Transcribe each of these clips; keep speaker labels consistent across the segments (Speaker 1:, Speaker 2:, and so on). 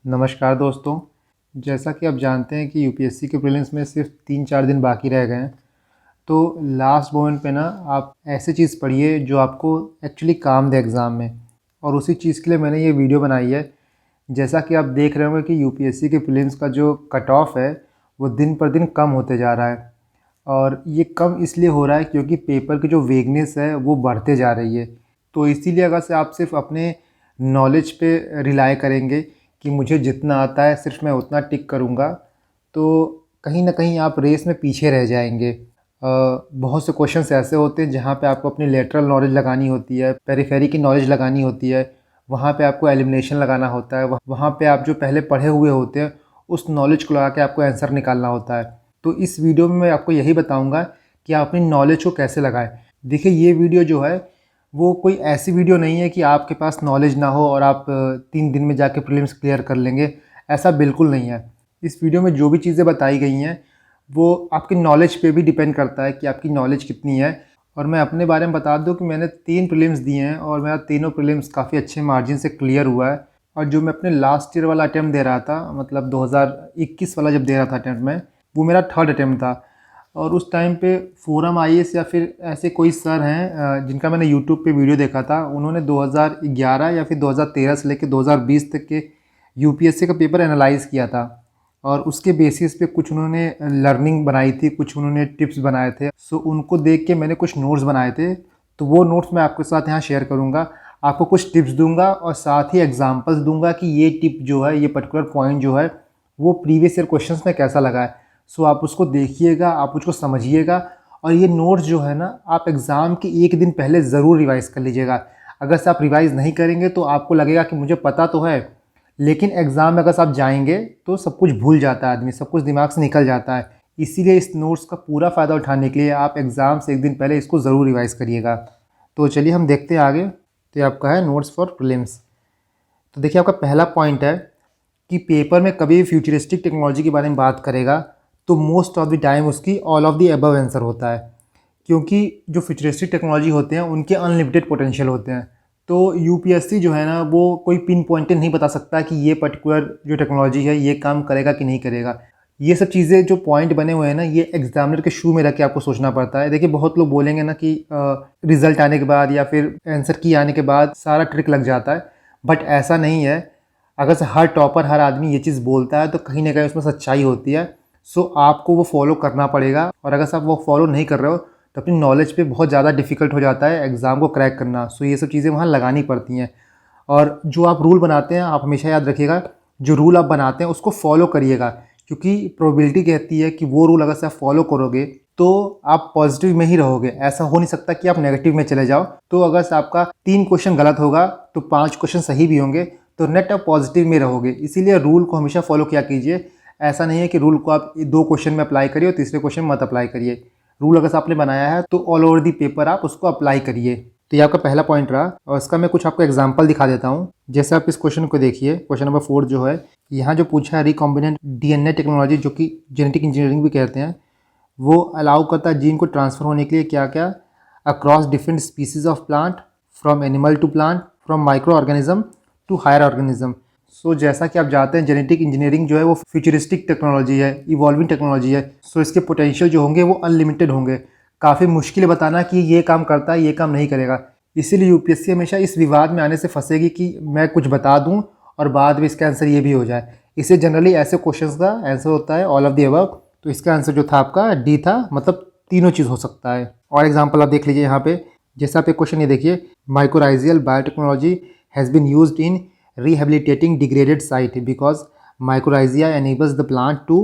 Speaker 1: नमस्कार दोस्तों। जैसा कि आप जानते हैं कि यूपीएससी के प्रीलिम्स में सिर्फ 3-4 दिन बाकी रह गए हैं। तो लास्ट मोमेंट पे ना आप ऐसी चीज़ पढ़िए जो आपको एक्चुअली काम दे एग्ज़ाम में, और उसी चीज़ के लिए मैंने ये वीडियो बनाई है। जैसा कि आप देख रहे होंगे कि यूपीएससी के प्रीलिम्स का जो कट ऑफ है वो दिन पर दिन कम होते जा रहा है, और ये कम इसलिए हो रहा है क्योंकि पेपर की जो वेगनेस है वो बढ़ते जा रही है। तो इसीलिए अगर से आप सिर्फ अपने नॉलेज पे रिलाय करेंगे कि मुझे जितना आता है सिर्फ मैं उतना टिक करूँगा, तो कहीं ना कहीं आप रेस में पीछे रह जाएंगे। बहुत से क्वेश्चंस ऐसे होते हैं जहाँ पे आपको अपनी लेटरल नॉलेज लगानी होती है, पेरिफेरी की नॉलेज लगानी होती है, वहाँ पे आपको एलिमिनेशन लगाना होता है, वहाँ पे आप जो पहले पढ़े हुए होते हैं उस नॉलेज को लगा के आपको आंसर निकालना होता है। तो इस वीडियो में मैं आपको यही बताऊँगा कि आप अपनी नॉलेज को कैसे लगाएं। देखिए, ये वीडियो जो है वो कोई ऐसी वीडियो नहीं है कि आपके पास नॉलेज ना हो और आप 3 दिन में जाके प्रीलिम्स क्लियर कर लेंगे। ऐसा बिल्कुल नहीं है। इस वीडियो में जो भी चीज़ें बताई गई हैं वो आपकी नॉलेज पे भी डिपेंड करता है कि आपकी नॉलेज कितनी है। और मैं अपने बारे में बता दूं कि मैंने 3 प्रीलिम्स दिए हैं और मेरा तीनों प्रीलिम्स काफ़ी अच्छे मार्जिन से क्लियर हुआ है। और जो मैं अपने लास्ट ईयर वाला अटैम्प्ट दे रहा था, मतलब 2021 वाला जब दे रहा था अटैम्प्ट में, वो मेरा थर्ड अटैम्प्ट था। और उस टाइम पे फोरम आईएएस या फिर ऐसे कोई सर हैं जिनका मैंने यूट्यूब पे वीडियो देखा था, उन्होंने 2011 या फिर 2013 से लेकर 2020 तक के यूपीएससी का पेपर एनालाइज़ किया था, और उसके बेसिस पे कुछ उन्होंने लर्निंग बनाई थी, कुछ उन्होंने टिप्स बनाए थे। सो उनको देख के मैंने कुछ नोट्स बनाए थे। तो वो नोट्स मैं आपके साथ यहाँ शेयर करूँगा, आपको कुछ टिप्स दूंगा और साथ ही एग्जांपल्स दूंगा कि ये टिप जो है, ये पर्टिकुलर पॉइंट जो है वो प्रीवियस ईयर क्वेश्चंस में कैसा लगा है। सो आप उसको देखिएगा, आप उसको समझिएगा, और ये नोट्स जो है ना आप एग्ज़ाम के एक दिन पहले ज़रूर रिवाइज़ कर लीजिएगा। अगर से आप रिवाइज़ नहीं करेंगे तो आपको लगेगा कि मुझे पता तो है, लेकिन एग्ज़ाम में अगर आप जाएंगे तो सब कुछ भूल जाता है आदमी, सब कुछ दिमाग से निकल जाता है। इसीलिए इस नोट्स का पूरा फ़ायदा उठाने के लिए आप एग्ज़ाम से एक दिन पहले इसको ज़रूर रिवाइज़ करिएगा। तो चलिए हम देखते हैं आगे। तो ये आपका है नोट्स फॉर प्रीलिम्स। तो देखिए, आपका पहला पॉइंट है कि पेपर में कभी भी फ्यूचरिस्टिक टेक्नोलॉजी के बारे में बात करेगा तो मोस्ट ऑफ द टाइम उसकी all of the above answer होता है, क्योंकि जो फ्यूचरिस्टिक टेक्नोलॉजी होते हैं उनके अनलिमिटेड पोटेंशियल होते हैं। तो यूपीएससी जो है ना वो कोई पिन पॉइंटेड नहीं बता सकता कि ये पर्टिकुलर जो टेक्नोलॉजी है ये काम करेगा कि नहीं करेगा। ये सब चीज़ें जो पॉइंट बने हुए हैं ना, ये एग्जामिनर के शू में रख के आपको सोचना पड़ता है। देखिए, बहुत लोग बोलेंगे ना कि रिजल्ट आने के बाद या फिर आंसर की आने के बाद सारा ट्रिक लग जाता है, बट ऐसा नहीं है। अगर से हर टॉपर, हर आदमी ये चीज़ बोलता है तो कहीं ना कहीं उसमें सच्चाई होती है। सो आपको वो फॉलो करना पड़ेगा, और अगर आप वो फॉलो नहीं कर रहे हो तो अपनी नॉलेज पे बहुत ज़्यादा डिफ़िकल्ट हो जाता है एग्ज़ाम को क्रैक करना। सो ये सब चीज़ें वहाँ लगानी पड़ती हैं। और जो आप रूल बनाते हैं, आप हमेशा याद रखिएगा, जो रूल आप बनाते हैं उसको फॉलो करिएगा, क्योंकि प्रोबेबिलिटी कहती है कि वो रूल अगर से आप फॉलो करोगे तो आप पॉजिटिव में ही रहोगे। ऐसा हो नहीं सकता कि आप नेगेटिव में चले जाओ। तो अगर से आपका 3 क्वेश्चन गलत होगा तो 5 क्वेश्चन सही भी होंगे, तो नेट आप पॉजिटिव में रहोगे। इसीलिए रूल को हमेशा फॉलो किया कीजिए। ऐसा नहीं है कि रूल को आप 2 क्वेश्चन में अप्लाई करिए और तीसरे क्वेश्चन मत अप्लाई करिए। रूल अगर आपने बनाया है तो ऑल ओवर दी पेपर आप उसको अप्लाई करिए। तो ये आपका पहला पॉइंट रहा, और इसका मैं कुछ आपको एग्जांपल दिखा देता हूँ। जैसे आप इस क्वेश्चन को देखिए, क्वेश्चन नंबर 4 जो है, यहाँ जो पूछा है रिकॉम्बिनेंट डीएनए टेक्नोलॉजी, जो कि जेनेटिक इंजीनियरिंग भी कहते हैं, वो अलाउ करता है जीन को ट्रांसफर होने के लिए क्या क्या, across different species of plant, from animal to plant, from microorganism to higher organism. So जैसा कि आप जानते हैं जेनेटिक इंजीनियरिंग जो है वो फ्यूचरिस्टिक टेक्नोलॉजी है, इवॉल्विंग टेक्नोलॉजी है। सो इसके पोटेंशियल जो होंगे वो अनलिमिटेड होंगे। काफ़ी मुश्किल है बताना कि ये काम करता है, ये काम नहीं करेगा। इसीलिए यूपीएससी हमेशा इस विवाद में आने से फंसेगी कि मैं कुछ बता दूं और बाद में इसका आंसर ये भी हो जाए। इसे जनरली ऐसे क्वेश्चंस का आंसर होता है ऑल ऑफ द अबव। तो इसका आंसर जो था आपका डी था, मतलब तीनों चीज़ हो सकता है। और एग्जाम्पल आप देख लीजिए यहाँ पे, जैसे आप एक क्वेश्चन ये देखिए, mycorrhizal biotechnology has been used in rehabilitating degraded site because mycorrhiza enables the plant to।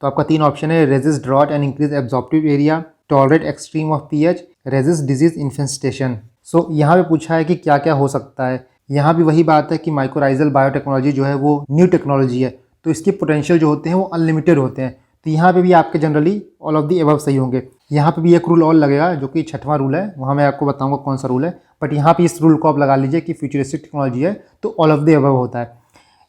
Speaker 1: तो आपका 3 ऑप्शन है, resist drought and increase absorptive area, tolerate extreme of pH, resist disease infestation। सो यहाँ पे पूछा है कि क्या क्या हो सकता है। यहाँ भी वही बात है कि माइक्रोराइजल बायोटेक्नोलॉजी जो है वो न्यू टेक्नोलॉजी है, तो इसके पोटेंशियल जो होते हैं वो अनलिमिटेड होते हैं। तो यहाँ पे भी आपके generally all of the above सही होंगे। यहाँ पे भी एक रूल और लगेगा जो कि 6वां रूल है, वहाँ मैं आपको बताऊंगा कौन सा रूल है, बट यहाँ पे इस रूल को आप लगा लीजिए कि फ्यूचरिस्टिक टेक्नोलॉजी है तो ऑल ऑफ द अबव होता है।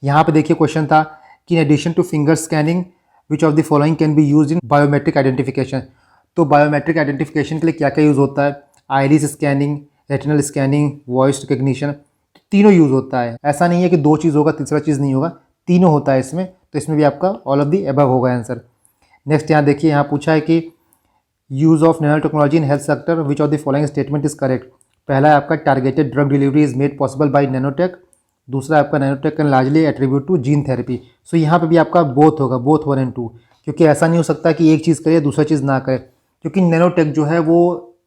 Speaker 1: यहाँ पे देखिए क्वेश्चन था कि in addition to finger scanning which of the following can be use in biometric identification. तो बायोमेट्रिक आइडेंटिफिकेशन के लिए क्या क्या यूज़ होता है, iris scanning, retinal scanning, voice recognition, तीनों यूज़ होता है। ऐसा नहीं है कि 2 चीज़ होगा तीसरा चीज़ नहीं होगा, तीनों होता है इसमें, तो इसमें भी आपका ऑल ऑफ दी अबव होगा आंसर। नेक्स्ट यहाँ देखिए, यहाँ पूछा है कि use of nanotechnology in health sector, which of the following statement is correct. पहला है आपका targeted drug delivery is made possible by nanotech. दूसरा आपका nanotech can largely attribute to gene therapy. So यहाँ पे भी आपका बोथ होगा, बोथ 1 and 2, क्योंकि ऐसा नहीं हो सकता कि एक चीज़ करे दूसरा चीज़ ना करे, क्योंकि नैनोटेक जो है वो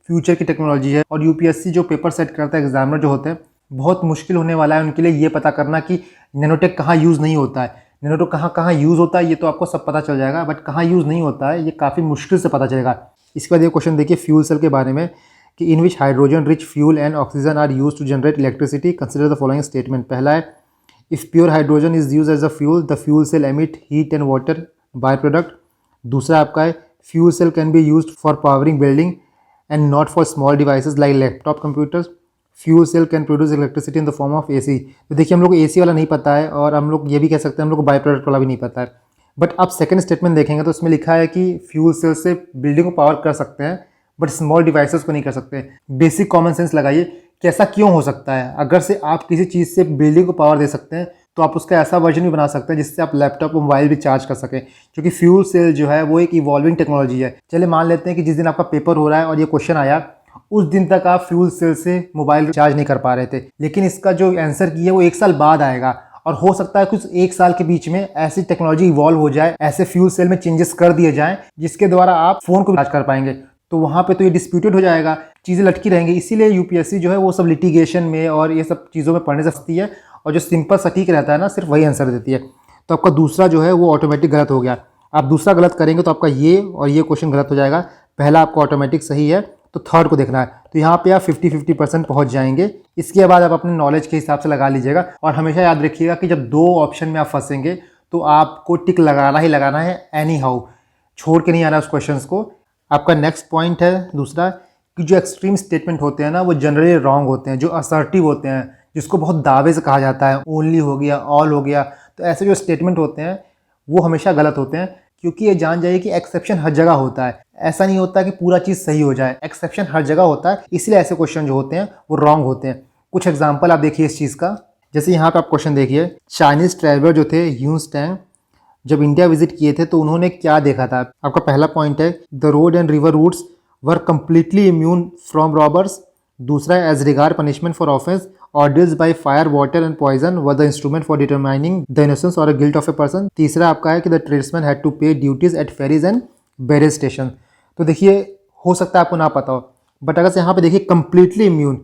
Speaker 1: फ्यूचर की टेक्नोलॉजी है। और यूपीएससी जो पेपर सेट करता है, एग्जामिनर जो होते हैं, बहुत मुश्किल होने वाला है उनके लिए ये पता करना कि नैनोटेक कहाँ यूज़ नहीं होता है। नैनोटेक कहाँ कहाँ यूज़ होता है ये तो आपको सब पता चल जाएगा, बट कहाँ यूज़ नहीं होता है ये काफ़ी मुश्किल से पता चलेगा। इसके बाद ये क्वेश्चन देखिए फ्यूल सेल के बारे में कि in which hydrogen rich fuel and oxygen are use to generate electricity, consider the following statement. पहला है if pure hydrogen is use as a fuel the fuel cell emit heat and water by product. दूसरा आपका है fuel cell can be use for powering building and not for small devices like laptop computers. Fuel cell can produce electricity in the form of AC. तो देखिए हम लोग को AC वाला नहीं पता है, और हम लोग ये भी कह सकते हैं हम लोग को बाय प्रोडक्ट वाला भी नहीं पता है। बट आप सेकंड स्टेटमेंट देखेंगे तो उसमें लिखा है कि फ्यूल सेल से बिल्डिंग को पावर कर सकते हैं, बट स्मॉल डिवाइसेस को नहीं कर सकते। बेसिक कॉमन सेंस लगाइए कि ऐसा क्यों हो सकता है। अगर से आप किसी चीज़ से बिल्डिंग को पावर दे सकते हैं तो आप उसका ऐसा वर्जन भी बना सकते हैं जिससे आप लैपटॉप और मोबाइल भी चार्ज कर सकें, क्योंकि फ्यूल सेल जो है वो एक इवॉल्विंग टेक्नोलॉजी है। चलिए मान लेते हैं कि जिस दिन आपका पेपर हो रहा है और ये क्वेश्चन आया, उस दिन तक आप फ्यूल सेल से मोबाइल चार्ज नहीं कर पा रहे थे, लेकिन इसका जो आंसर की है वो 1 साल बाद आएगा। और हो सकता है कुछ 1 साल के बीच में ऐसी टेक्नोलॉजी इवॉल्व हो जाए, ऐसे फ्यूल सेल में चेंजेस कर दिए जाएं जिसके द्वारा आप फ़ोन को चार्ज कर पाएंगे। तो वहाँ पे तो ये डिस्प्यूटेड हो जाएगा, चीज़ें लटकी रहेंगी। इसीलिए यूपीएससी जो है वो सब लिटिगेशन में और ये सब चीज़ों में पढ़ने से सकती है, और जो सिंपल सटीक रहता है ना सिर्फ वही आंसर देती है। तो आपका दूसरा जो है वो ऑटोमेटिक गलत हो गया। आप दूसरा गलत करेंगे तो आपका ये और ये क्वेश्चन गलत हो जाएगा। पहला आपका ऑटोमेटिक सही है, तो थर्ड को देखना है। तो यहाँ पे आप 50-50% पहुँच जाएंगे। इसके बाद आप अपने नॉलेज के हिसाब से लगा लीजिएगा, और हमेशा याद रखिएगा कि जब 2 ऑप्शन में आप फंसेंगे तो आपको टिक लगाना ही लगाना है, एनी हाउ, छोड़ के नहीं आना उस क्वेश्चन को। आपका नेक्स्ट पॉइंट है दूसरा कि जो एक्सट्रीम स्टेटमेंट होते हैं ना वो जनरली रॉन्ग होते हैं। जो असर्टिव होते हैं, जिसको बहुत दावे से कहा जाता है, ओनली हो गया, ऑल हो गया, तो ऐसे जो स्टेटमेंट होते हैं वो हमेशा गलत होते हैं, क्योंकि ये जान जाइए कि एक्सेप्शन हर जगह होता है। ऐसा नहीं होता कि पूरा चीज़ सही हो जाए, एक्सेप्शन हर जगह होता है, इसलिए ऐसे क्वेश्चन जो होते हैं वो रॉन्ग होते हैं। कुछ एग्जाम्पल आप देखिए इस चीज़ का, जैसे यहाँ पे आप क्वेश्चन देखिए, चाइनीज़ ट्रैवलर जो थे ह्यूंस टैंग जब इंडिया विजिट किए थे तो उन्होंने क्या देखा था। आपका पहला पॉइंट है the road and river routes were completely immune from robbers. दूसरा है as regard punishment for offence orders by fire water and poison were the instrument for determining the innocence और गिल्ट ऑफ ए पर्सन। तीसरा आपका है कि the tradesman had to pay duties at ferries and barrage station. तो देखिए हो सकता है आपको ना पता हो, बट अगर से यहाँ पे देखिए कंप्लीटली इम्यून,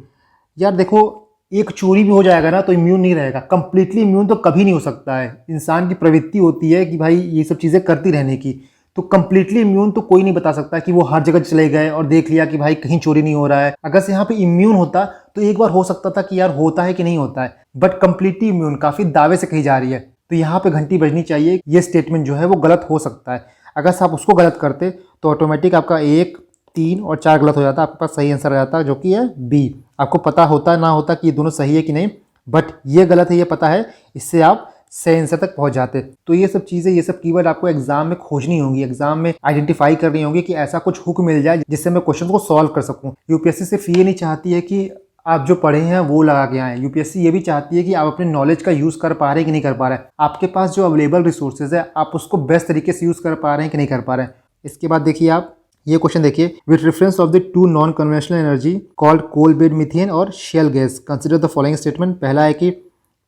Speaker 1: यार देखो एक चोरी भी हो जाएगा ना तो इम्यून नहीं रहेगा। कंप्लीटली इम्यून तो कभी नहीं हो सकता है। इंसान की प्रवृत्ति होती है कि भाई ये सब चीज़ें करती रहने की, तो कंप्लीटली इम्यून तो कोई नहीं बता सकता कि वो हर जगह चले गए और देख लिया कि भाई कहीं चोरी नहीं हो रहा है। अगर से यहाँ पे इम्यून होता तो एक बार हो सकता था कि यार होता है कि नहीं होता है, बट कंप्लीटली इम्यून काफ़ी दावे से कही जा रही है, तो यहाँ पे घंटी बजनी चाहिए। ये स्टेटमेंट जो है वो गलत हो सकता है। अगर से आप उसको गलत करते तो ऑटोमेटिक आपका 1, 3 और 4 गलत हो जाता, आपके पास सही आंसर आ जाता जो कि है बी। आपको पता होता ना होता कि ये दोनों सही है कि नहीं, बट ये गलत है ये पता है, इससे आप सही आंसर तक पहुंच जाते। तो ये सब चीज़ें, ये सब कीवर्ड आपको एग्जाम में खोजनी होंगी, एग्जाम में आइडेंटिफाई करनी होगी कि ऐसा कुछ हुक मिल जाए जिससे मैं क्वेश्चन को सॉल्व कर सकूं। यूपीएससी सिर्फ ये नहीं चाहती है कि आप जो पढ़े हैं वो लगा के आए, यूपीएससी ये भी चाहती है कि आप अपने नॉलेज का यूज़ कर पा रहे हैं कि नहीं कर पा रहे हैं। आपके पास जो अवेलेबल रिसोर्सेज है आप उसको बेस्ट तरीके से यूज़ कर पा रहे हैं कि नहीं कर पा रहे हैं। इसके बाद देखिए आप ये क्वेश्चन देखिए, with reference of the 2 non conventional energy called coal bed methane और shale gas, consider the following statement. पहला है कि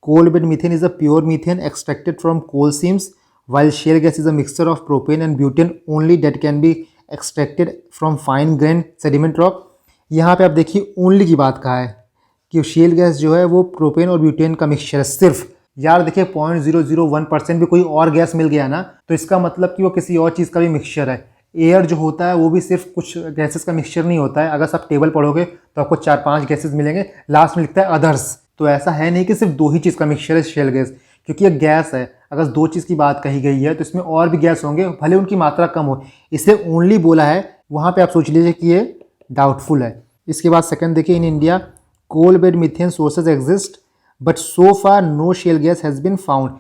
Speaker 1: coal bed methane is a pure methane extracted from coal seams, while shale gas is a mixture of propane and butane only that can be extracted from fine grain sediment rock. यहाँ पे आप देखिए only की बात कहा है कि shell gas जो है वो प्रोपेन और ब्यूटेन का मिक्सचर है सिर्फ। यार देखिए 0.001% भी कोई और गैस मिल गया ना तो इसका मतलब कि वो किसी और चीज़ का भी मिक्सचर है। एयर जो होता है वो भी सिर्फ कुछ गैसेस का मिक्सचर नहीं होता है। अगर आप टेबल पढ़ोगे तो आपको 4-5 गैसेस मिलेंगे, लास्ट में लिखता है अदर्स। तो ऐसा है नहीं कि सिर्फ 2 ही चीज़ का मिक्सचर है शेल गैस, क्योंकि ये गैस है। अगर 2 चीज़ की बात कही गई है तो इसमें और भी गैस होंगे, भले उनकी मात्रा कम हो, इसलिए ओनली बोला है। वहाँ पर आप सोच लीजिए कि ये डाउटफुल है। इसके बाद सेकेंड देखिए, in India coal bed methane sources exist but so far no shale gas has been found.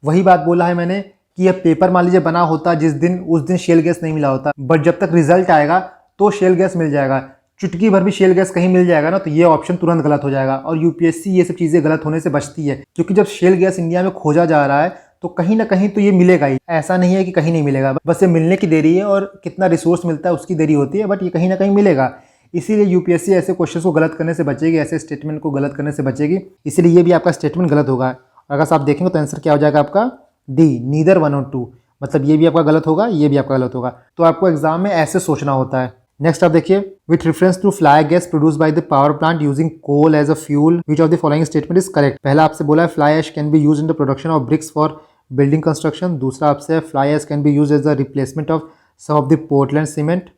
Speaker 1: वही बात बोला है मैंने कि यह पेपर मान लीजिए बना होता जिस दिन, उस दिन शेल गैस नहीं मिला होता, बट जब तक रिजल्ट आएगा तो शेल गैस मिल जाएगा। चुटकी भर भी शेल गैस कहीं मिल जाएगा ना तो ये ऑप्शन तुरंत गलत हो जाएगा। और यूपीएससी ये सब चीज़ें गलत होने से बचती है, क्योंकि जब शेल गैस इंडिया में खोजा जा रहा है तो कहीं ना कहीं तो ये मिलेगा ही, ऐसा नहीं है कि कहीं नहीं मिलेगा, बस ये मिलने की देरी है और कितना रिसोर्स मिलता है उसकी देरी होती है, बट ये कहीं ना कहीं मिलेगा। इसीलिए यूपीएससी ऐसे क्वेश्चन को गलत करने से बचेगी, ऐसे स्टेटमेंट को गलत करने से बचेगी, इसीलिए ये भी आपका स्टेटमेंट गलत होगा। अगर आप देखेंगे तो आंसर क्या हो जाएगा आपका डी, नीदर 1 और 2, मतलब ये भी आपका गलत होगा, ये भी आपका गलत होगा। तो आपको एग्जाम में ऐसे सोचना होता है। नेक्स्ट आप देखिए, with reference to fly gas produce by the power plant using coal as a fuel, which of the following statement is correct. पहला आपसे बोला है fly ash can be use in the production of bricks for building construction. दूसरा आपसे fly ash can be use as the replacement of some of the Portland cement.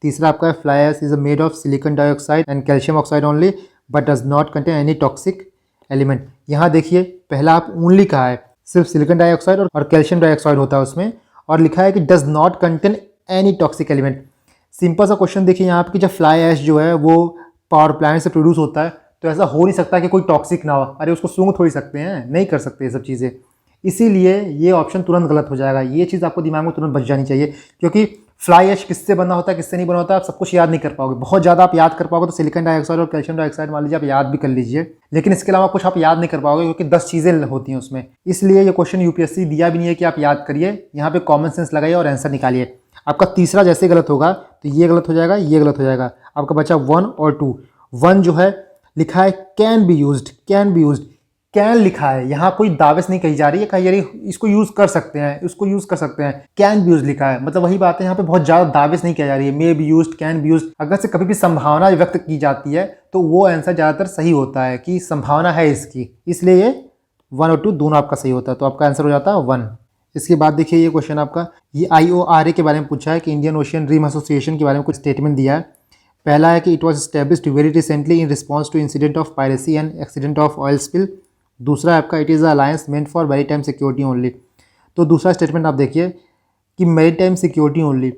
Speaker 1: तीसरा आपका है fly ash is made of silicon dioxide and calcium oxide only but does not contain any toxic element. यहाँ देखिए पहला आप only कहा है, सिर्फ सिलिकॉन डाइऑक्साइड और कैल्शियम डाइऑक्साइड होता है उसमें, और लिखा है कि does not contain any toxic element. Simple सा क्वेश्चन देखिए यहाँ पे कि जब फ्लाई ऐश जो है वो पावर प्लांट से प्रोड्यूस होता है तो ऐसा हो नहीं सकता कि कोई टॉक्सिक ना हो, अरे उसको सूंघ थोड़ी सकते हैं, नहीं कर सकते ये सब चीज़ें। इसीलिए ये ऑप्शन तुरंत गलत हो जाएगा। ये चीज़ आपको दिमाग में तुरंत बच जानी चाहिए, क्योंकि फ्लाई ऐश किससे बना होता है किससे नहीं बना होता है आप सब कुछ याद नहीं कर पाओगे। बहुत ज़्यादा आप याद कर पाओगे तो सिलिकॉन डाइऑक्साइड और कैल्शियम डाइऑक्साइड मान लीजिए आप याद भी कर लीजिए, लेकिन इसके अलावा कुछ आप याद नहीं कर पाओगे क्योंकि 10 चीज़ें होती हैं उसमें। इसलिए ये क्वेश्चन यूपीएससी दिया भी नहीं है कि आप याद करिए, यहाँ पे कॉमन सेंस लगाइए और आंसर निकालिए। आपका तीसरा जैसे गलत होगा तो ये गलत हो जाएगा, ये गलत हो जाएगा। आपका बचा 1 और 2। 1 जो है लिखा है can be used, can be used, can लिखा है, यहाँ कोई दावे से नहीं कही जा रही है, कही जा रही है इसको यूज़ कर सकते हैं, इसको यूज़ कर सकते हैं। कैन बी यूज लिखा है, मतलब वही बात है, यहाँ पे बहुत ज़्यादा दावे से नहीं किया जा रही है। May be used, can be used, अगर से कभी भी संभावना व्यक्त की जाती है तो वो आंसर ज़्यादातर सही होता है कि संभावना है इसकी, इसलिए ये 1 और 2 दोनों आपका सही होता है। तो आपका आंसर हो जाता है 1। इसके बाद देखिए ये क्वेश्चन आपका, ये IORA के बारे में पूछा है कि इंडियन ओशियन रिम एसोसिएशन के बारे में कुछ स्टेटमेंट दिया है। पहला है कि it was established very recently in response to incident of piracy and accident of oil spill. दूसरा आपका it is alliance meant for maritime security only. तो दूसरा स्टेटमेंट आप देखिए कि मैरी टाइम सिक्योरिटी ओनली,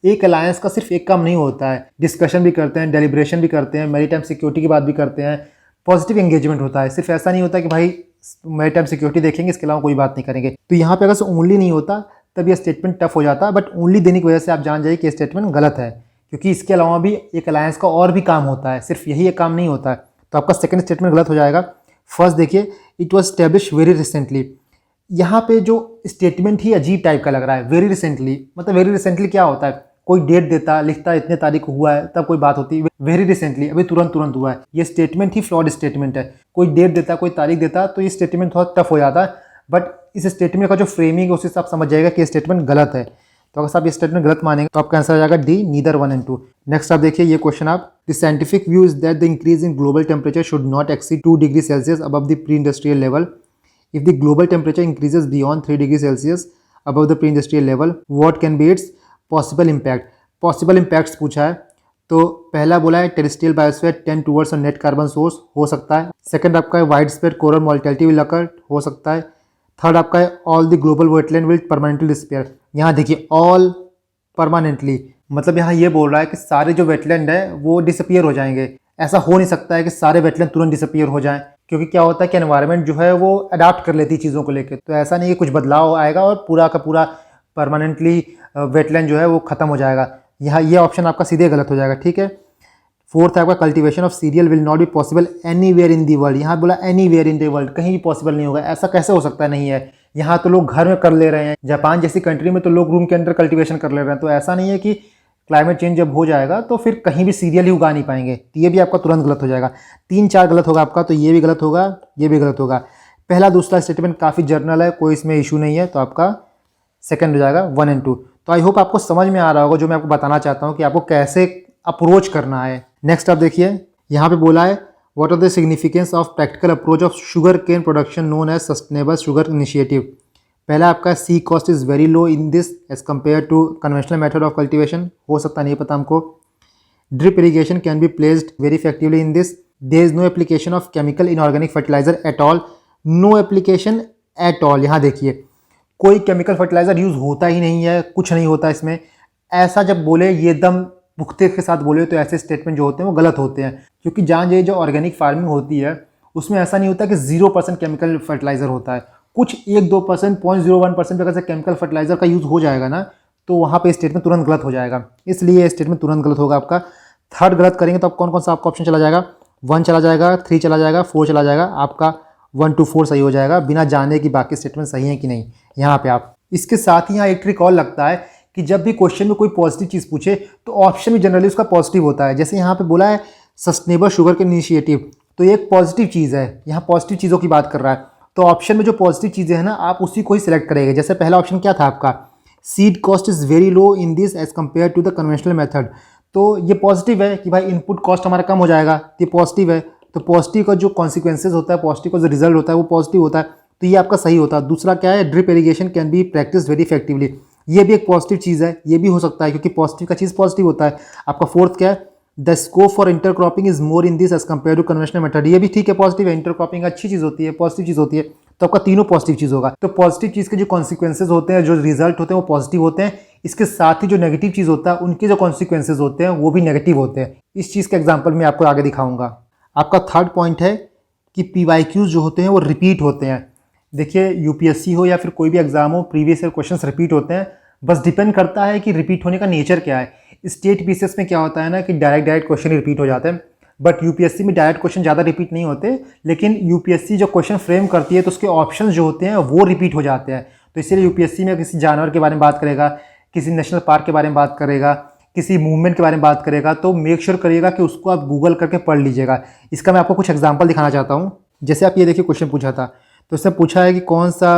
Speaker 1: एक अलायंस का सिर्फ एक काम नहीं होता है, डिस्कशन भी करते हैं, डेलिब्रेशन भी करते हैं, मैरी टाइम सिक्योरिटी की बात भी करते हैं, पॉजिटिव एंगेजमेंट होता है। सिर्फ ऐसा नहीं होता कि भाई मैरी टाइम सिक्योरिटी देखेंगे इसके अलावा कोई बात नहीं करेंगे। तो यहाँ पे अगर से ओनली नहीं होता तब ये स्टेटमेंट टफ हो जाता, बट ओनली देने की वजह से आप जान जाइए कि स्टेटमेंट गलत है, क्योंकि इसके अलावा भी एक अलायंस का और भी काम होता है, सिर्फ यही एक काम नहीं होता है। तो आपका सेकंड स्टेटमेंट गलत हो जाएगा। फर्स्ट देखिए it was establish very recently, यहाँ पे जो स्टेटमेंट ही अजीब टाइप का लग रहा है। वेरी रिसेंटली मतलब वेरी रिसेंटली क्या होता है, कोई डेट देता लिखता इतने तारीख को हुआ है तब कोई बात होती है, वेरी रिसेंटली अभी तुरंत तुरंत हुआ है, ये स्टेटमेंट ही फ्लॉड स्टेटमेंट है। कोई डेट देता कोई तारीख देता तो ये स्टेटमेंट थोड़ा टफ हो जाता है, बट इस स्टेटमेंट का जो फ्रेमिंग है उससे आप समझ जाएगा कि स्टेटमेंट गलत है। तो अगर आप ये स्टेटमेंट गलत मानेंगे तो आपका आंसर आ जाएगा डी, नीदर 1 एंड 2। नेक्स्ट आप देखिए ये क्वेश्चन आप, the scientific view is that the increase in global temperature should not exceed 2 degree Celsius above the pre industrial level. If the global temperature increases beyond 3 degree Celsius above the pre industrial level, what can be it's possible impact. Possible impacts पूछा है, तो पहला बोला है terrestrial biosphere tend towards a net carbon source, हो सकता है। Second आपका है wide spread coral mortality will occur, हो सकता है। थर्ड आपका है all the global wetland will permanently despair. यहाँ देखिए ऑल परमानेंटली, मतलब यहाँ ये बोल रहा है कि सारे जो वेटलैंड है वो डिसअपियर हो जाएंगे। ऐसा हो नहीं सकता है कि सारे वेटलैंड तुरंत डिसअपियर हो जाएं, क्योंकि क्या होता है कि एनवायरनमेंट जो है वो अडाप्ट कर लेती है चीज़ों को लेकर। तो ऐसा नहीं है कुछ बदलाव आएगा और पूरा का पूरा परमानेंटली वेटलैंड जो है वो खत्म हो जाएगा। यहाँ ये ऑप्शन आपका सीधे गलत हो जाएगा, ठीक है। फोर्थ है आपका cultivation of serial will not be possible anywhere in the world. यहाँ बोला एनीवेयर इन दी वर्ल्ड, कहीं भी पॉसिबल नहीं होगा। ऐसा कैसे हो सकता है, नहीं है। यहाँ तो लोग घर में कर ले रहे हैं, जापान जैसी कंट्री में तो लोग रूम के अंदर कल्टीवेशन कर ले रहे हैं। तो ऐसा नहीं है कि क्लाइमेट चेंज जब हो जाएगा तो फिर कहीं भी सीरियल ही उगा नहीं पाएंगे। तो ये भी आपका तुरंत गलत हो जाएगा। 3-4 गलत होगा आपका, तो ये भी गलत होगा, ये भी गलत होगा। पहला दूसरा स्टेटमेंट काफ़ी जर्नल है, कोई इसमें इशू नहीं है, तो आपका सेकंड हो जाएगा 1 एंड 2। तो आई होप आपको समझ में आ रहा होगा जो मैं आपको बताना चाहता हूँ कि आपको कैसे अप्रोच करना है। नेक्स्ट आप देखिए यहाँ पे बोला है what are the significance of practical approach of sugar cane production known as sustainable sugar initiative. पहला आपका सी cost is very low in this as compare to conventional method of cultivation, हो सकता नहीं पता हमको। Drip irrigation can be placed very effectively in this. There is no application of chemical inorganic fertiliser at all, no application at all. यहाँ देखिए कोई chemical fertiliser use होता ही नहीं है, कुछ नहीं होता इसमें। ऐसा जब बोले ये एकदम पुख्ते के साथ बोले तो ऐसे स्टेटमेंट जो होते हैं वो गलत होते हैं, क्योंकि जान जाइए जो ऑर्गेनिक फार्मिंग होती है उसमें ऐसा नहीं होता कि 0% केमिकल फर्टिलाइजर होता है। कुछ 1-2%, 0.01% अगर से केमिकल फर्टिलाइजर का यूज़ हो जाएगा ना तो वहाँ पे स्टेटमेंट तुरंत गलत हो जाएगा, इसलिए स्टेटमेंट तुरंत गलत होगा आपका। थर्ड गलत करेंगे तो आप कौन कौन सा आपका ऑप्शन चला जाएगा, 1 चला जाएगा, 3 चला जाएगा, 4 चला जाएगा, आपका 1 to 4 सही हो जाएगा बिना जाने कि बाकी स्टेटमेंट सही है कि नहीं। यहाँ पे आप इसके साथ ही यहाँ एक ट्रिक और लगता है कि जब भी क्वेश्चन में कोई पॉजिटिव चीज़ पूछे तो ऑप्शन में जनरली उसका पॉजिटिव होता है। जैसे यहाँ पे बोला है सस्टेनेबल शुगर के इनिशिएटिव, तो ये एक पॉजिटिव चीज़ है, यहाँ पॉजिटिव चीज़ों की बात कर रहा है। तो ऑप्शन में जो पॉजिटिव चीज़ें हैं ना, आप उसी को ही सिलेक्ट करेंगे। जैसे पहला ऑप्शन क्या था आपका, seed cost is very low in this as compare to the conventional method. तो ये पॉजिटिव है कि भाई इनपुट कॉस्ट हमारा कम हो जाएगा, ये पॉजिटिव है। तो पॉजिटिव का जो कॉन्सिक्वेंसेज होता है, पॉजिटिव का जो रिजल्ट होता है वो पॉजिटिव होता है, तो ये आपका सही होता है। दूसरा क्या है, drip irrigation can B practice very effectively, ये भी एक पॉजिटिव चीज़ है, ये भी हो सकता है क्योंकि पॉजिटिव का चीज़ पॉजिटिव होता है। आपका फोर्थ क्या है, the scope for intercropping is more in this as compare to conventional method, ये भी ठीक है, पॉजिटिव है, इंटरक्रॉपिंग अच्छी चीज़ होती है, पॉजिटिव चीज़ होती है। तो आपका तीनों पॉजिटिव चीज़ होगा। तो पॉजिटिव चीज़ के जो कॉन्सिक्वेंसेज होते हैं, जो रिजल्ट होते हैं वो पॉजिटिव होते हैं। इसके साथ ही जो नेगेटिव चीज़ होता है उनके जो कॉन्सिक्वेंसेज होते हैं वो भी नेगेटिव होते हैं। इस चीज़ का एग्जाम्पल मैं आपको आगे दिखाऊंगा। आपका थर्ड पॉइंट है कि PYQs जो होते हैं वो रिपीट होते हैं। देखिए यूपीएससी हो या फिर कोई भी एग्जाम हो, प्रीवियस ईयर क्वेश्चंस रिपीट होते हैं, बस डिपेंड करता है कि रिपीट होने का नेचर क्या है। स्टेट पीसीएस में क्या होता है ना कि डायरेक्ट क्वेश्चन रिपीट हो जाते हैं, बट यूपीएससी में डायरेक्ट क्वेश्चन ज़्यादा रिपीट नहीं होते, लेकिन यूपीएससी जो क्वेश्चन फ्रेम करती है तो उसके ऑप्शन जो होते हैं वो रिपीट हो जाते हैं। तो इसीलिए यूपीएससी में किसी जानवर के बारे में बात करेगा, किसी नेशनल पार्क के बारे में बात करेगा, किसी मूवमेंट के बारे में बात करेगा, तो मेक श्योर करिएगा कि उसको आप गूगल करके पढ़ लीजिएगा। इसका मैं आपको कुछ एग्जाम्पल दिखाना चाहता हूँ। जैसे आप ये देखिए क्वेश्चन पूछा था, तो इससे पूछा है कि कौन सा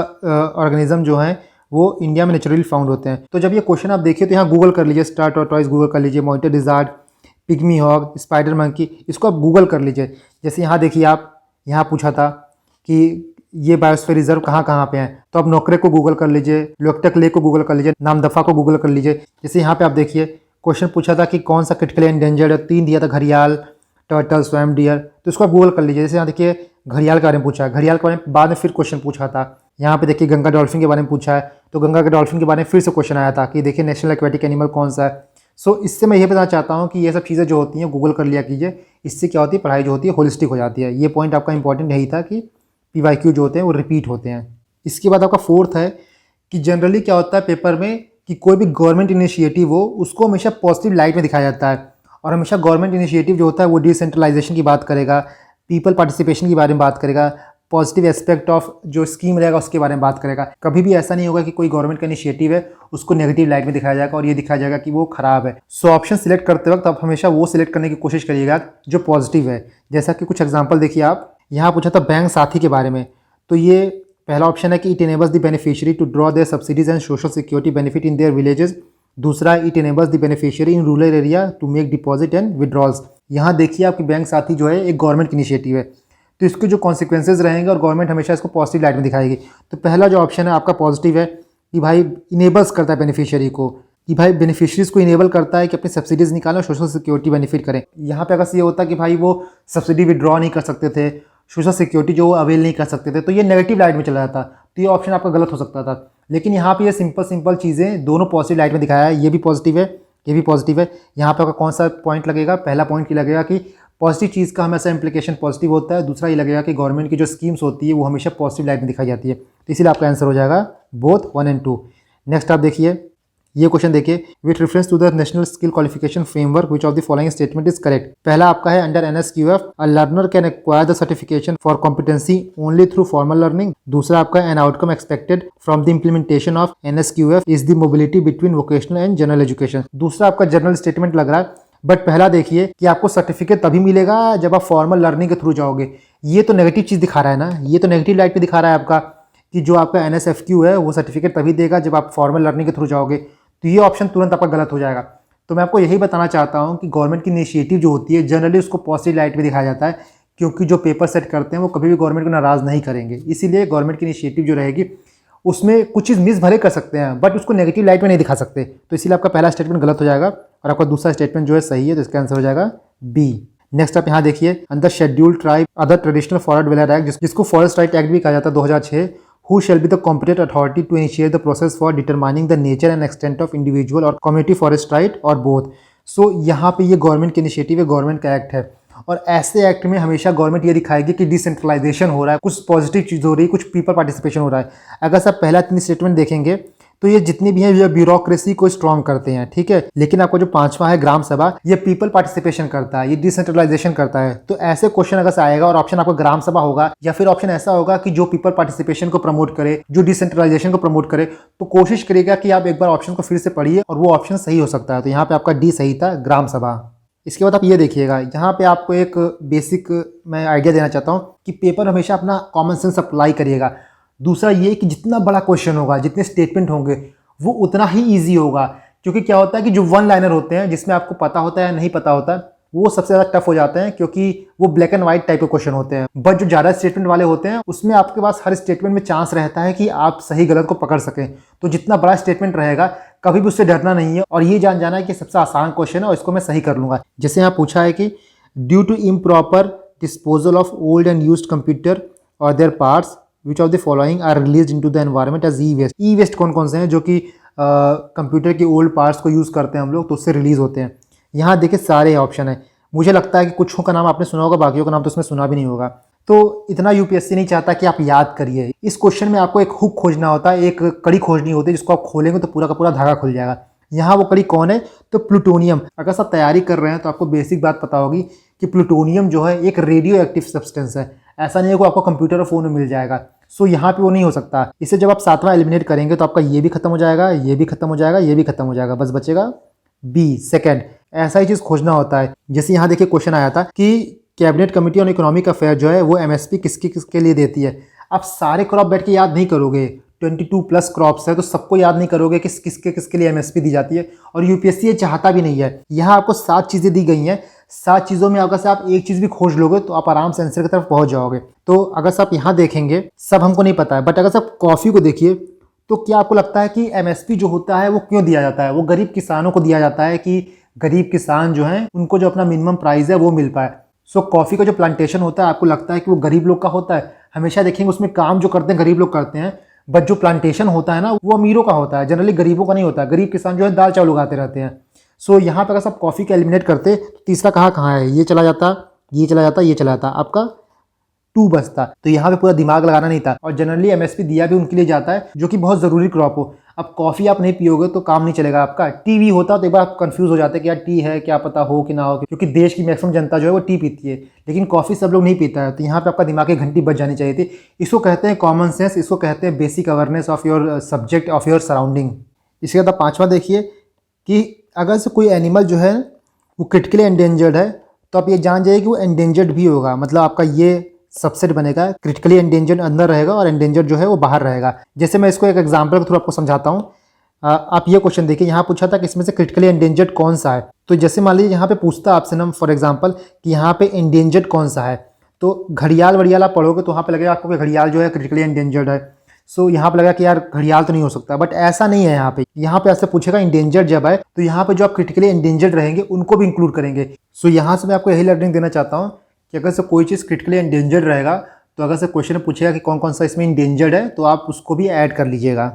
Speaker 1: ऑर्गेनिज्म जो है वो इंडिया में नेचुरली फाउंड होते हैं। तो जब ये क्वेश्चन आप देखिए तो यहाँ गूगल कर लीजिए, स्टार टॉर्टोइस गूगल कर लीजिए, monitor lizard, pygmy hog, spider monkey, इसको आप गूगल कर लीजिए। जैसे यहाँ देखिए, आप यहाँ पूछा था कि ये बायोस्फीयर रिजर्व कहाँ कहाँ पे हैं, तो आप नोकरे को गूगल कर लीजिए, लोकटक लेक को गूगल कर लीजिए, नामदफा को गूगल कर लीजिए। जैसे यहाँ पे आप देखिए क्वेश्चन पूछा था कि कौन सा क्रिटिकली एंडेंजर्ड है, 3 दिया था, घड़ियाल, टर्टल, स्वैम डियर, तो इसको आप गूगल कर लीजिए। जैसे यहाँ देखिए घड़ियाल के बारे में पूछा है, घड़ियाल के बारे में बाद में फिर क्वेश्चन पूछा था। यहाँ पे देखिए गंगा डॉल्फिन के बारे में पूछा है, तो गंगा के डॉल्फिन के बारे में फिर से क्वेश्चन आया था कि देखिए नेशनल एक्वेटिक एनिमल कौन सा है। सो इससे मैं ये बताना चाहता हूँ कि ये सब चीज़ें जो होती हैं गूगल कर लिया कीजिए, इससे क्या होती है, पढ़ाई जो होती है होलिस्टिक हो जाती है। ये पॉइंट आपका इंपॉर्टेंट यही था कि PYQ जो होते हैं वो रिपीट होते हैं। इसके बाद आपका फोर्थ है कि जनरली क्या होता है पेपर में कि कोई भी गवर्नमेंट इनिशिएटिव हो उसको हमेशा पॉजिटिव लाइट में दिखाया जाता है, और हमेशा गवर्नमेंट इनिशिएटिव जो होता है वो डिसेंट्रलाइजेशन की बात करेगा, पीपल पार्टिसिपेशन के बारे में बात करेगा, पॉजिटिव एस्पेक्ट ऑफ जो स्कीम रहेगा उसके बारे में बात करेगा। कभी भी ऐसा नहीं होगा कि कोई गवर्नमेंट का इनिशिएटिव है उसको नेगेटिव लाइट में दिखाया जाएगा और ये दिखाया जाएगा कि वो खराब है। सो ऑप्शन सिलेक्ट करते वक्त आप हमेशा वो सिलेक्ट करने की कोशिश करिएगा जो पॉजिटिव है। जैसा कि कुछ एग्जाम्पल देखिए, आप यहाँ पूछा था बैंक साथी के बारे में, तो ये पहला ऑप्शन है कि it enables the beneficiary to draw their subsidies and social security benefit in their villages. दूसरा, it enables the beneficiary in rural area to make deposit and withdrawals. यहाँ देखिए आपकी बैंक साथी जो है एक गवर्नमेंट की इनिशिएटिव है, तो इसके जो कॉन्सिक्वेंसेज रहेंगे और गवर्नमेंट हमेशा इसको पॉजिटिव लाइट में दिखाएगी। तो पहला जो ऑप्शन है आपका पॉजिटिव है कि भाई इनेबल्स करता है बेनिफिशियरी को, कि भाई बेनिफिशरीज को इनेबल करता है कि अपनी सब्सिडीज़ निकालें और सोशल सिक्योरिटी बेनिफिट करें। यहाँ पे अगर ये होता कि भाई वो सब्सिडी विड्रॉ नहीं कर सकते थे, सोशल सिक्योरिटी जो अवेल नहीं कर सकते थे, तो ये नेगेटिव लाइट में चला जाता, तो ये ऑप्शन आपका गलत हो सकता था। लेकिन यहाँ पे ये सिंपल चीज़ें दोनों पॉजिटिव लाइट में दिखाया है, ये भी पॉजिटिव है, ये भी पॉजिटिव है। यहाँ पे आपका कौन सा पॉइंट लगेगा, पहला पॉइंट की लगेगा कि पॉजिटिव चीज़ का हमेशा इंप्लीकेशन पॉजिटिव होता है। दूसरा ये लगेगा कि गवर्नमेंट की जो स्कीम्स होती है वो हमेशा पॉजिटिव लाइट में दिखाई जाती है, तो इसीलिए आपका आंसर हो जाएगा बोथ 1 और 2। नेक्स्ट आप देखिए, ये क्वेश्चन देखिए, with reference to the national skill qualification framework which of the following statement is correct. पहला आपका है under NSQF a learner can acquire the certification for competency only through formal learning. दूसरा आपका an outcome expected from the implementation of NSQF is the mobility between vocational and general education. दूसरा आपका general statement लग रहा है, but पहला देखिए कि आपको सर्टिफिकेट तभी मिलेगा जब आप फॉर्मल लर्निंग के थ्रू जाओगे। ये तो नेगेटिव चीज़ दिखा रहा है ना, ये तो नेगेटिव लाइट पे दिखा रहा है आपका कि जो आपका NSFQ है वो सर्टिफिकेट तभी देगा जब आप फॉर्मल लर्निंग के थ्रू जाओगे, तो ये ऑप्शन तुरंत आपका गलत हो जाएगा। तो मैं आपको यही बताना चाहता हूँ कि गवर्नमेंट की इनिशिएटिव जो होती है जनरली उसको पॉजिटिव लाइट में दिखाया जाता है, क्योंकि जो पेपर सेट करते हैं वो कभी भी गवर्नमेंट को नाराज़ नहीं करेंगे। इसीलिए गवर्नमेंट की इनिशिएटिव जो रहेगी उसमें कुछ चीज़ मिस भले कर सकते हैं, बट उसको नेगेटिव लाइट में नहीं दिखा सकते, तो इसीलिए आपका पहला स्टेटमेंट गलत हो जाएगा और आपका दूसरा स्टेटमेंट जो है सही है, तो इसका आंसर हो जाएगा B। नेक्स्ट आप यहाँ देखिए, under scheduled tribe other traditional forest welfare act, जिसको फॉरेस्ट राइट एक्ट भी कहा जाता है 2006, who shall be the competent authority to initiate the process for determining the nature and extent of individual or community forest right or both। so यहाँ पे ये government की initiative है, गवर्नमेंट का एक्ट है, और ऐसे एक्ट में हमेशा गवर्नमेंट ये दिखाएगी कि डिसेंट्रलाइजेशन हो रहा है, कुछ पॉजिटिव चीज़ हो रही है, कुछ पीपल पार्टिसिपेशन हो रहा है। अगर सब पहला 3 स्टेटमेंट देखेंगे तो ये जितनी भी हैं ये ब्यूरोक्रेसी को स्ट्रॉन्ग करते हैं, ठीक है। लेकिन आपका जो पांचवा है ग्राम सभा, ये पीपल पार्टिसिपेशन करता है, ये डिसेंट्रलाइजेशन करता है। तो ऐसे क्वेश्चन अगर से आएगा और ऑप्शन आपका ग्राम सभा होगा या फिर ऑप्शन ऐसा होगा कि जो पीपल पार्टिसिपेशन को प्रमोट करे, जो डिसेंट्रलाइजेशन को प्रमोट करे, तो कोशिश करिएगा कि आप एक बार ऑप्शन को फिर से पढ़िए और वो ऑप्शन सही हो सकता है। तो यहाँ पे आपका डी सही था, ग्राम सभा। इसके बाद आप ये देखिएगा, यहाँ पे आपको एक बेसिक मैं आइडिया देना चाहता हूँ कि पेपर हमेशा अपना कॉमन सेंस अप्लाई करिएगा। दूसरा ये कि जितना बड़ा क्वेश्चन होगा, जितने स्टेटमेंट होंगे, वो उतना ही ईजी होगा। क्योंकि क्या होता है कि जो वन लाइनर होते हैं, जिसमें आपको पता होता है या नहीं पता होता, वो सबसे ज़्यादा टफ हो जाते हैं, क्योंकि वो ब्लैक एंड व्हाइट टाइप के क्वेश्चन होते हैं। बट जो ज़्यादा स्टेटमेंट वाले होते हैं, उसमें आपके पास हर स्टेटमेंट में चांस रहता है कि आप सही गलत को पकड़ सकें। तो जितना बड़ा स्टेटमेंट रहेगा, कभी भी उससे डरना नहीं है और ये जाना है कि सबसे आसान क्वेश्चन है और इसको मैं सही कर लूँगा। जैसे यहाँ पूछा है कि due to improper disposal of old and used computer और their parts which of the following are release into the environment as e waste. E waste कौन कौन से हैं जो कि कंप्यूटर के ओल्ड पार्ट्स को यूज़ करते हैं हम लोग, तो उससे रिलीज होते हैं। यहाँ देखिए सारे ऑप्शन है। मुझे लगता है कि कुछ का नाम आपने सुना होगा, बाकियों का नाम तो उसमें सुना भी नहीं होगा। तो इतना यूपीएससी नहीं चाहता कि आप याद करिए। इस क्वेश्चन में आपको एक हुक खोजना होता है, एक कड़ी खोजनी होती है, जिसको आप खोलेंगे तो पूरा का पूरा धागा खुल जाएगा। यहाँ वो कड़ी कौन है? तो प्लूटोनियम। अगर सब तैयारी कर रहे हैं तो आपको बेसिक बात पता होगी कि प्लूटोनियम जो है एक रेडियो एक्टिव सब्सटेंस है। ऐसा नहीं है कि आपको कंप्यूटर और फोन में मिल जाएगा। सो यहाँ पे वो नहीं हो सकता। इसे जब आप सातवां एलिमिनेट करेंगे तो आपका ये भी खत्म हो जाएगा, ये भी खत्म हो जाएगा, ये भी खत्म हो जाएगा, बस बचेगा बी सेकंड। ऐसा ही चीज़ खोजना होता है। जैसे यहाँ देखिए क्वेश्चन आया था कि cabinet committee on economic affair जो है वो एमएसपी किसके किसके लिए देती है। आप सारे क्रॉप बैठ के याद नहीं करोगे, 22+ क्रॉप्स है तो सबको याद नहीं करोगे कि किसके किसके लिए एमएसपी दी जाती है। और यूपीएससी ये चाहता भी नहीं है। यहाँ आपको 7 चीज़ें दी गई हैं, 7 चीज़ों में अगर से आप एक चीज़ भी खोज लोगे तो आप आराम से आंसर की तरफ पहुँच जाओगे। तो अगर से आप यहाँ देखेंगे, सब हमको नहीं पता है, बट अगर से आप कॉफ़ी को देखिए तो क्या आपको लगता है कि एमएसपी जो होता है वो क्यों दिया जाता है? वो गरीब किसानों को दिया जाता है कि गरीब किसान जो हैं उनको जो अपना मिनिमम प्राइस है वो मिल पाए। सो कॉफ़ी का जो प्लांटेशन होता है, आपको लगता है कि वो गरीब लोग का होता है? हमेशा देखेंगे उसमें काम जो करते हैं गरीब लोग करते हैं, बट जो प्लांटेशन होता है ना वो अमीरों का होता है, जनरली गरीबों का नहीं होता है। गरीब किसान जो है दाल चावल उगाते रहते हैं। सो यहाँ पर अगर सब कॉफ़ी का एलिमिनेट करते तो तीसरा कहाँ है? ये चला जाता, ये चला जाता, ये चला जाता, आपका 2 बचता। तो यहाँ पे पूरा दिमाग लगाना नहीं था। और जनरली एमएसपी दिया भी उनके लिए जाता है जो कि बहुत ज़रूरी क्रॉप हो। अब कॉफ़ी आप नहीं पियोगे तो काम नहीं चलेगा आपका। टी भी होता तो एक बार आप कंफ्यूज हो जाते कि यार टी है, क्या पता हो कि ना हो, क्योंकि देश की मैक्सिमम जनता जो है वो टी पीती है, लेकिन कॉफ़ी सब लोग नहीं पीता है। तो यहाँ पे आपका दिमाग की घंटी बज जानी चाहिए थी। इसको कहते हैं कॉमन सेंस, इसको कहते हैं basic awareness of your subject, of your surrounding. इसके बाद 5वां देखिए कि अगर से कोई एनिमल जो है वो क्रिटिकली एंडेंजर्ड है तो आप ये जान जाइए कि वो एंडेंजर्ड भी होगा। मतलब आपका ये सबसेट बनेगा, क्रिटिकली एंडेंजर्ड अंदर रहेगा और एंडेंजर्ड जो है वो बाहर रहेगा। जैसे मैं इसको एक एग्जांपल के थ्रू आपको समझाता हूँ। आप ये क्वेश्चन देखिए, यहाँ पूछा था कि इसमें से क्रिटिकली एंडेंजर्ड कौन सा है। तो जैसे मान लीजिए यहाँ पे पूछता आपसे ना फॉर एग्जांपल कि यहाँ पे एंडेंजर्ड कौन सा है, तो घड़ियाल वड़ियाल आप पढ़ोगे तो वहाँ पे लगेगा आपको कि घड़ियाल जो है क्रिटिकली एंडेंजर्ड है। सो यहाँ पे लगा कि यार घड़ियाल तो नहीं हो सकता, बट ऐसा नहीं है। यहाँ पे ऐसे पूछेगा इंडेंजर्ड जब है तो यहाँ पे जो आप क्रिटिकली एंडेंजर्ड रहेंगे उनको भी इंक्लूड करेंगे। सो यहाँ से मैं आपको यही लर्निंग देना चाहता हूँ कि अगर से कोई चीज़ क्रिटिकली एंडेंजर्ड रहेगा तो अगर से क्वेश्चन पूछेगा कि कौन कौन सा इसमें इंडेंजर्ड है तो आप उसको भी ऐड कर लीजिएगा।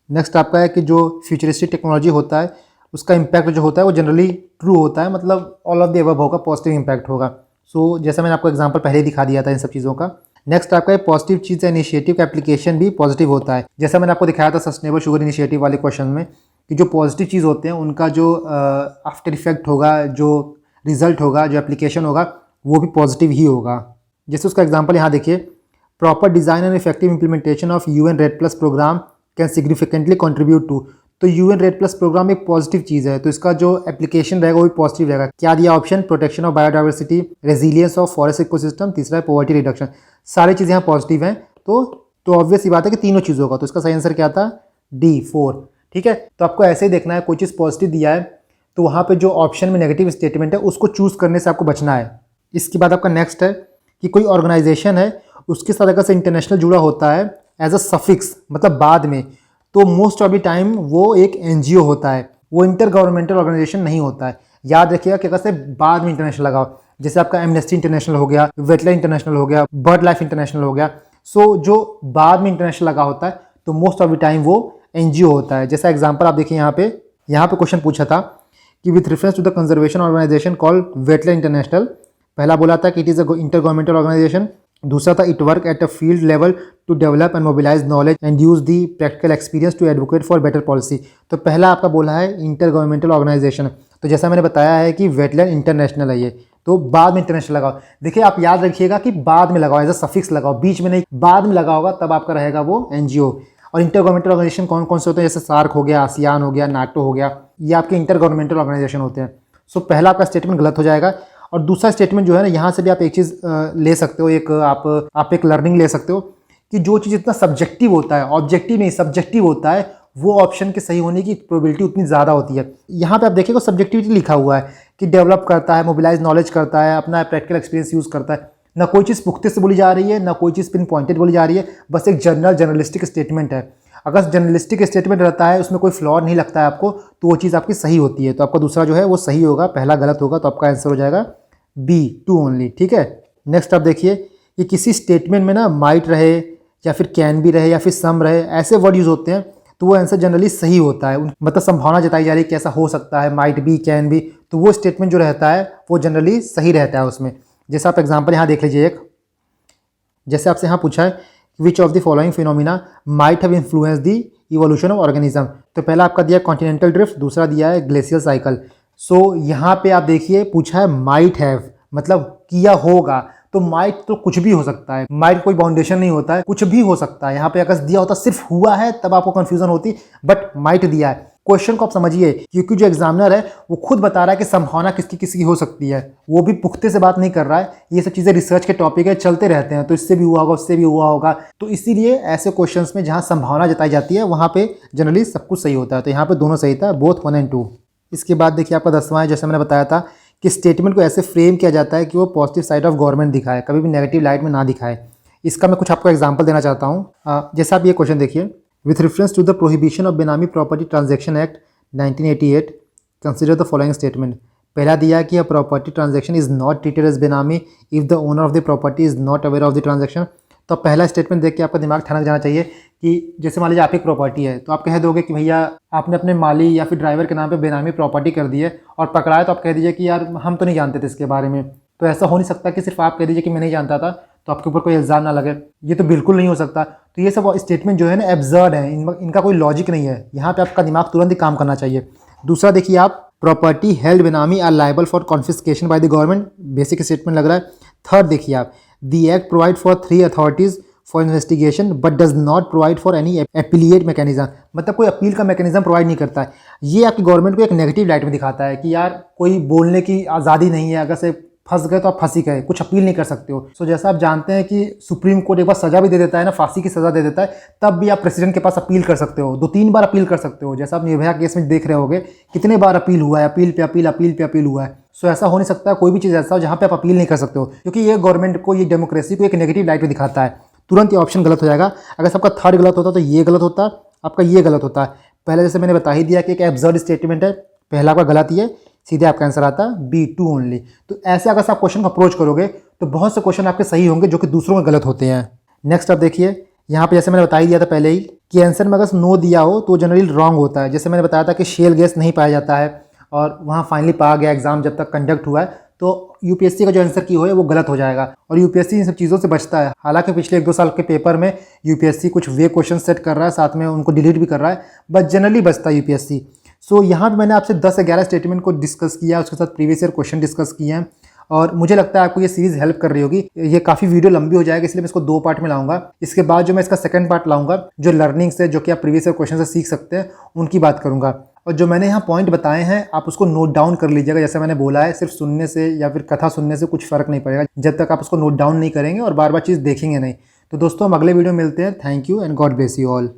Speaker 1: नेक्स्ट आपका है कि जो फ्यूचरिस्टिक टेक्नोलॉजी होता है उसका इम्पैक्ट जो होता है वो जनरली ट्रू होता है, मतलब ऑल ऑफ द अबव होगा, पॉजिटिव इम्पैक्ट होगा। सो जैसा मैंने आपको एग्जांपल पहले ही दिखा दिया था इन सब चीज़ों का। नेक्स्ट आपका पॉजिटिव चीज़ इनिशिएटिव का एप्लीकेशन भी पॉजिटिव होता है। जैसा मैंने आपको दिखाया था सस्टेनेबल शुगर इनिशिएटिव वाले क्वेश्चन में कि जो पॉजिटिव चीज़ होते हैं उनका जो आफ्टर इफेक्ट होगा, जो रिजल्ट होगा, जो एप्लीकेशन होगा वो भी पॉजिटिव ही होगा। जैसे उसका एग्जांपल यहाँ देखिए, proper design and effective implementation of UN REDD plus programme can significantly contribute to. तो UN रेड प्लस प्रोग्राम एक पॉजिटिव चीज़ है, तो इसका जो एप्लीकेशन रहेगा वो भी पॉजिटिव रहेगा। क्या दिया option? Protection of biodiversity, resilience of forest ecosystem, तीसरा है पॉवर्टी रिडक्शन। सारी चीज़ें यहाँ पॉजिटिव हैं। तो ऑब्वियस ही बात है कि तीनों चीज़ होगा। तो इसका सही आंसर क्या था? D 4। ठीक है, तो आपको ऐसे ही देखना है, कोई चीज़ पॉजिटिव दिया है तो वहाँ पर जो ऑप्शन में नेगेटिव स्टेटमेंट है उसको चूज़ करने से आपको बचना है। इसके बाद आपका नेक्स्ट है कि कोई ऑर्गेनाइजेशन है उसके साथ अगर से इंटरनेशनल जुड़ा होता है एज अ सफिक्स, मतलब बाद में, तो मोस्ट ऑफ द टाइम वो एक NGO होता है, वो इंटर गवर्नमेंटल ऑर्गेनाइजेशन नहीं होता है। याद रखिएगा कि अगर से बाद में इंटरनेशनल लगाओ, जैसे आपका एमनेस्टी इंटरनेशनल हो गया, वेटलैंड इंटरनेशनल हो गया, बर्ड लाइफ इंटरनेशनल हो गया। सो जो बाद में इंटरनेशनल लगा होता है तो मोस्ट ऑफ द टाइम वो NGO होता है। जैसा एग्जाम्पल आप देखिए यहाँ पे क्वेश्चन पूछा था कि with reference to the conservation organisation called wetland international, पहला बोला था कि it is a intergovernmental organisation, दूसरा था it work at a field level to develop and mobilise knowledge and use the practical experience to advocate for better policy. तो पहला आपका बोला है इंटर गवर्नमेंटल ऑर्गेनाइजेशन, तो जैसा मैंने बताया है कि वेटलैंड इंटरनेशनल है ये, तो बाद में इंटरनेशनल लगाओ। देखिए आप याद रखिएगा कि बाद में लगाओ, एज अ सफिक्स लगाओ, बीच में नहीं, बाद में लगा होगा तब आपका रहेगा वो एनजीओ। और इंटर गवर्नमेंटल ऑर्गेनाइजेशन कौन कौन से होते हैं, जैसे सार्क हो गया, आसियान हो गया, नाटो हो गया, ये आपके इंटर गवर्नमेंटल ऑर्गेनाइजेशन होते हैं। सो पहला आपका स्टेटमेंट गलत हो जाएगा। और दूसरा स्टेटमेंट जो है ना, यहाँ से भी आप एक चीज़ ले सकते हो, एक आप एक लर्निंग ले सकते हो कि जो चीज़ इतना सब्जेक्टिव होता है, ऑब्जेक्टिव नहीं सब्जेक्टिव होता है, वो ऑप्शन के सही होने की प्रोबेबिलिटी उतनी ज़्यादा होती है। यहाँ पे आप देखिएगा सब्जेक्टिविटी लिखा हुआ है कि डेवलप करता है, मोबिलाइज नॉलेज करता है, अपना प्रैक्टिकल एक्सपीरियंस यूज़ करता है। ना कोई चीज़ पुख्ते से बोली जा रही है, ना कोई चीज़ पिन पॉइंटेड बोली जा रही है, बस एक जर्नलिस्टिक स्टेटमेंट है। अगर जर्नलिस्टिक स्टेटमेंट रहता है, उसमें कोई फ्लॉ नहीं लगता है आपको, तो वो चीज़ आपकी सही होती है। तो आपका दूसरा जो है वो सही होगा, पहला गलत होगा, तो आपका आंसर हो जाएगा बी 2 ओनली। ठीक है, नेक्स्ट आप देखिए कि किसी स्टेटमेंट में ना माइट रहे या फिर कैन भी रहे या फिर सम रहे, ऐसे वर्ड यूज़ होते हैं, तो वो आंसर जनरली सही होता है। मतलब संभावना जताई जा रही है कि ऐसा हो सकता है, माइट बी, कैन बी, तो वो स्टेटमेंट जो रहता है वो जनरली सही रहता है उसमें। जैसे आप एग्जाम्पल यहाँ देख लीजिए, एक जैसे आपसे यहाँ पूछा है विच of the following phenomena might have influence the evolution of organism. तो पहला आपका दिया कॉन्टिनेंटल ड्रिफ्ट, दूसरा दिया है ग्लेशियल साइकिल। सो यहाँ पे आप देखिए पूछा है माइट हैव, मतलब किया होगा, तो माइट तो कुछ भी हो सकता है, माइट कोई बाउंडेशन नहीं होता है, कुछ भी हो सकता है। यहाँ पे अगर दिया होता सिर्फ हुआ है तब आपको कंफ्यूजन होती, बट माइट दिया है। क्वेश्चन को आप समझिए, क्योंकि जो एग्जामिनर है वो खुद बता रहा है कि संभावना किसकी किसकी हो सकती है, वो भी पुख्ते से बात नहीं कर रहा है। ये सब चीज़ें रिसर्च के टॉपिक है, चलते रहते हैं, तो इससे भी हुआ होगा, उससे भी हुआ होगा। तो इसीलिए ऐसे क्वेश्चंस में जहाँ संभावना जताई जाती है वहाँ पे जनरली सब कुछ सही होता है। तो यहाँ पे दोनों सही था, बोथ 1 and 2। इसके बाद देखिए आपका 10वां है, जैसे मैंने बताया था कि स्टेटमेंट को ऐसे फ्रेम किया जाता है कि वो पॉजिटिव साइड ऑफ गवर्नमेंट दिखाए, कभी भी नेगेटिव लाइट में ना दिखाए। इसका मैं कुछ आपको एग्जांपल देना चाहता हूँ। जैसे आप ये क्वेश्चन देखिए, with reference to the prohibition of benami property transaction act 1988 consider the following statement. पहला दिया कि a property transaction is not treated as benami if the owner of the property is not aware of the transaction. तो पहला statement देख के आपका दिमाग ठनक जाना चाहिए कि जैसे मान लीजिए आपकी प्रॉपर्टी है, तो आप कह दोगे कि भैया आपने अपने माली या फिर ड्राइवर के नाम पे बेनामी प्रॉपर्टी कर दी है और पकड़ाए, तो आप कह दीजिए कि यार हम तो नहीं जानते थे इसके बारे में। तो ऐसा हो नहीं सकता कि सिर्फ आप कह दीजिए कि मैं नहीं जानता था तो आपके ऊपर कोई इल्ज़ाम ना लगे, ये तो बिल्कुल नहीं हो सकता। तो ये सब स्टेटमेंट जो है ना एब्सर्ड है, इनका कोई लॉजिक नहीं है। यहाँ पे आपका दिमाग तुरंत ही काम करना चाहिए। दूसरा देखिए आप, property held benami are liable for confiscation by the government, basic statement लग रहा है। थर्ड देखिए आप, the act provide for 3 authorities for investigation but does not provide for any appellate mechanism, मतलब कोई अपील का मैकेनिज्म प्रोवाइड नहीं करता है। ये आपकी गवर्नमेंट को एक नेगेटिव लाइट में दिखाता है कि यार कोई बोलने की आज़ादी नहीं है, अगर से फंस गए तो आप फंसी गए, कुछ अपील नहीं कर सकते हो। सो जैसा आप जानते हैं कि सुप्रीम कोर्ट एक बार सज़ा भी दे देता है ना, फांसी की सज़ा दे देता है, तब भी आप प्रेसिडेंट के पास अपील कर सकते हो, 2-3 बार अपील कर सकते हो। जैसा आप निर्भया केस में देख रहे होगे कितने बार अपील हुआ है, अपील पे अपील, अपील पे अपील हुआ है। सो ऐसा हो नहीं सकता कोई भी चीज़ ऐसा हो जहाँ पे आप अपील नहीं कर सकते हो, क्योंकि ये गवर्नमेंट को, ये डेमोक्रेसी को एक नेगेटिव लाइट में दिखाता है। तुरंत ये ऑप्शन गलत हो जाएगा। अगर सबका थर्ड गलत होता तो ये गलत होता, आपका ये गलत होता। पहले जैसे मैंने बता ही दिया कि एक एब्सर्ड स्टेटमेंट है, पहला आपका गलत ही है, सीधे आपका आंसर आता है B2 ओनली। तो ऐसे अगर आप क्वेश्चन को अप्रोच करोगे तो बहुत से क्वेश्चन आपके सही होंगे जो कि दूसरों में गलत होते हैं। नेक्स्ट आप देखिए, यहाँ पे जैसे मैंने बता ही दिया था पहले ही कि आंसर में अगर नो दिया हो तो जनरली रॉन्ग होता है। जैसे मैंने बताया था कि शेल गैस नहीं पाया जाता है और वहाँ फाइनली पाया गया, एग्जाम जब तक कंडक्ट हुआ है, तो यूपीएससी का जो आंसर की हो है वो गलत हो जाएगा। और यूपीएससी इन सब चीज़ों से बचता है। हालांकि पिछले 1-2 साल के पेपर में यूपीएससी कुछ वे क्वेश्चन सेट कर रहा है, साथ में उनको डिलीट भी कर रहा है, बट जनरली बचता है यूपीएससी। सो यहाँ पे मैंने आपसे 10-11 स्टेटमेंट को डिस्कस किया, उसके साथ प्रीवियस ईयर क्वेश्चन डिस्कस किए हैं, और मुझे लगता है आपको ये सीरीज़ हेल्प कर रही होगी। ये काफ़ी वीडियो लंबी हो जाएगी, इसलिए मैं इसको 2 पार्ट में लाऊंगा। इसके बाद जो मैं इसका सेकंड पार्ट लाऊंगा, जो लर्निंग से, जो कि आप प्रीवियस ईयर क्वेश्चन से सीख सकते हैं, उनकी बात करूंगा। और जो मैंने यहाँ पॉइंट बताए हैं आप उसको नोट डाउन कर लीजिएगा। जैसे मैंने बोला है, सिर्फ सुनने से या फिर कथा सुनने से कुछ फ़र्क नहीं पड़ेगा जब तक आप उसको नोट डाउन नहीं करेंगे और बार बार चीज़ देखेंगे नहीं। तो दोस्तों हम अगले वीडियो में मिलते हैं। Thank you and God bless you all.